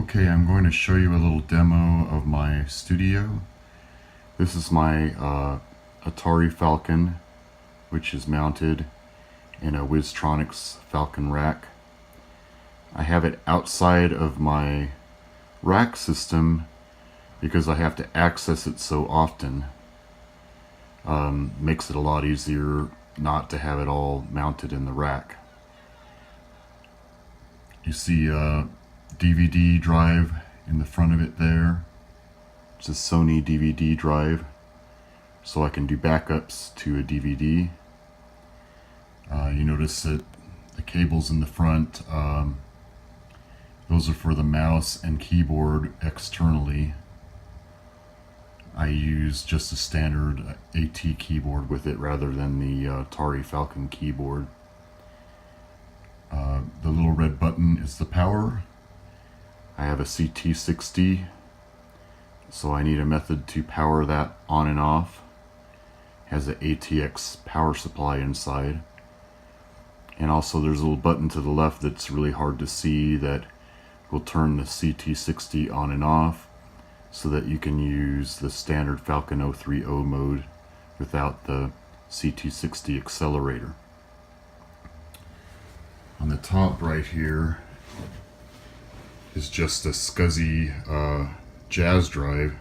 Okay, I'm going to show you a little demo of my studio. This is my Atari Falcon, which is mounted in a Wistronics Falcon rack. I have it outside of my rack system because I have to access it so often. Makes it a lot easier not to have it all mounted in the rack. You see a DVD drive in the front of it there. It's a Sony DVD drive, so I can do backups to a DVD. You notice that the cables in the front, those are for the mouse and keyboard externally. I use just a standard AT keyboard with it rather than the Atari Falcon keyboard. The little red button is the power. I have a CT60, so I need a method to power that on and off. It has an ATX power supply inside. And also there's a little button to the left that's really hard to see that will turn the CT60 on and off so that you can use the standard Falcon 030 mode without the CT60 accelerator. On the top right here is just a SCSI jazz drive.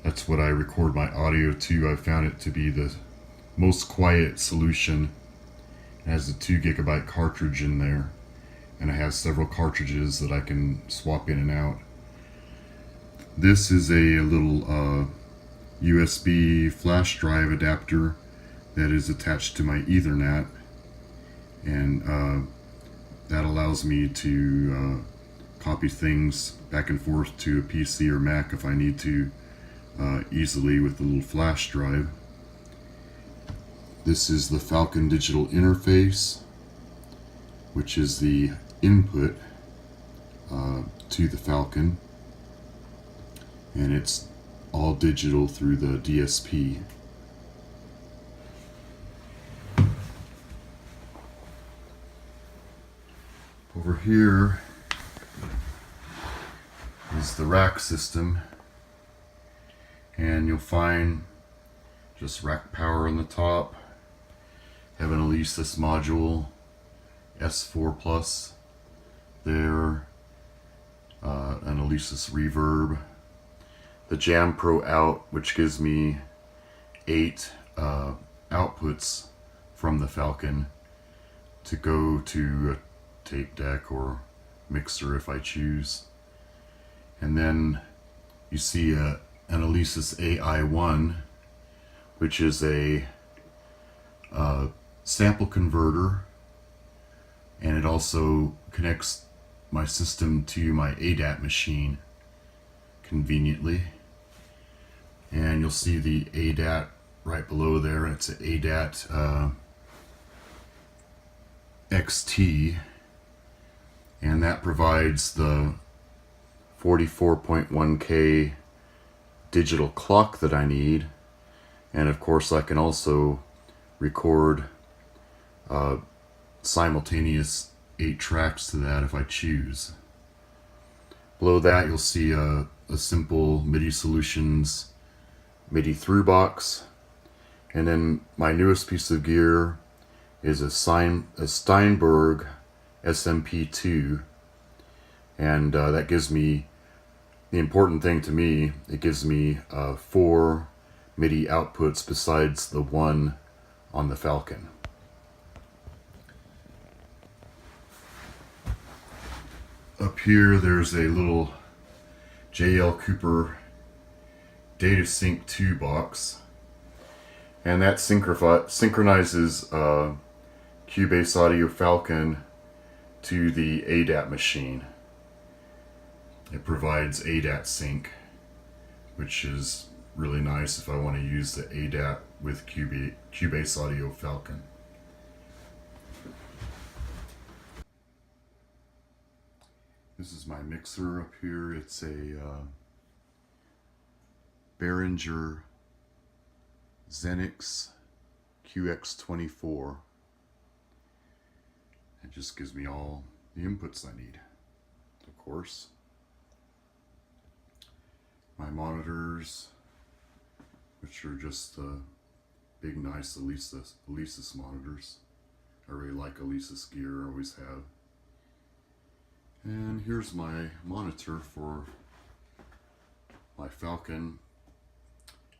That's what I record my audio to. I found it to be the most quiet solution. It has a 2 GB cartridge in there, and it has several cartridges that I can swap in and out. This is a little USB flash drive adapter that is attached to my Ethernet, and that allows me to copy things back and forth to a PC or Mac if I need to easily with the little flash drive. This is the Falcon digital interface, which is the input to the Falcon, and it's all digital through the DSP. Over here is the rack system, and you'll find just rack power on the top. Have an Alesis module, S4 Plus there, an Alesis reverb, the Jam Pro out, which gives me 8 outputs from the Falcon to go to a tape deck or mixer if I choose. And then you see an Alesis AI1, which is a sample converter, and it also connects my system to my ADAT machine conveniently. And you'll see the ADAT right below there. It's an ADAT XT, and that provides the 44.1K digital clock that I need. And of course I can also record simultaneous 8 tracks to that if I choose. Below that you'll see a simple MIDI Solutions MIDI through box, and then my newest piece of gear is a Steinberg SMP-II, and that gives me the important thing to me. It gives me 4 MIDI outputs besides the one on the Falcon. Up here there's a little JL Cooper Data Sync 2 box, and that synchronizes Cubase Audio Falcon to the ADAT machine. It provides ADAT sync, which is really nice if I want to use the ADAT with Cubase Audio Falcon. This is my mixer up here. It's a Behringer Xenix QX24. It just gives me all the inputs I need, of course. my monitors, which are just big, nice Alesis monitors. I really like Alesis gear, always have. And here's my monitor for my Falcon,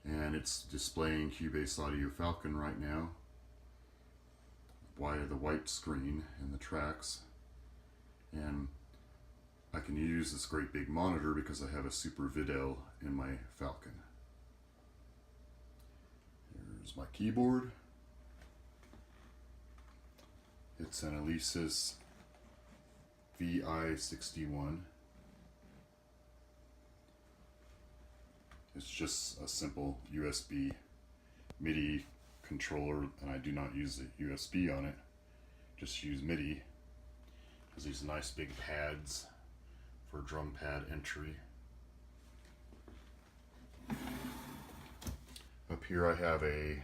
and it's displaying Cubase Audio Falcon right now via the white screen and the tracks. And I can use this great big monitor because I have a Super Videl in my Falcon. Here's my keyboard. It's an Alesis VI61. It's just a simple USB MIDI controller, and I do not use the USB on it. Just use MIDI. It has these nice big pads for drum pad entry. Up here I have a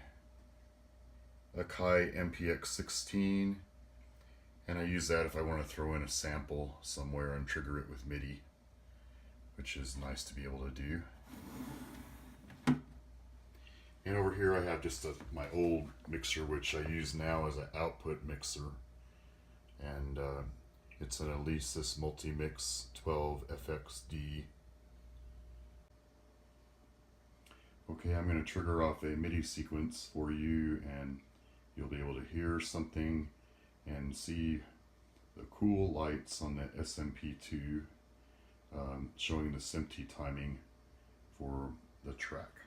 Akai MPX16, and I use that if I want to throw in a sample somewhere and trigger it with MIDI, which is nice to be able to do. And over here I have just my old mixer, which I use now as an output mixer, and it's an Alesis Multimix 12 FXD. Okay, I'm going to trigger off a MIDI sequence for you, and you'll be able to hear something and see the cool lights on the SMP-II showing the SMPII timing for the track.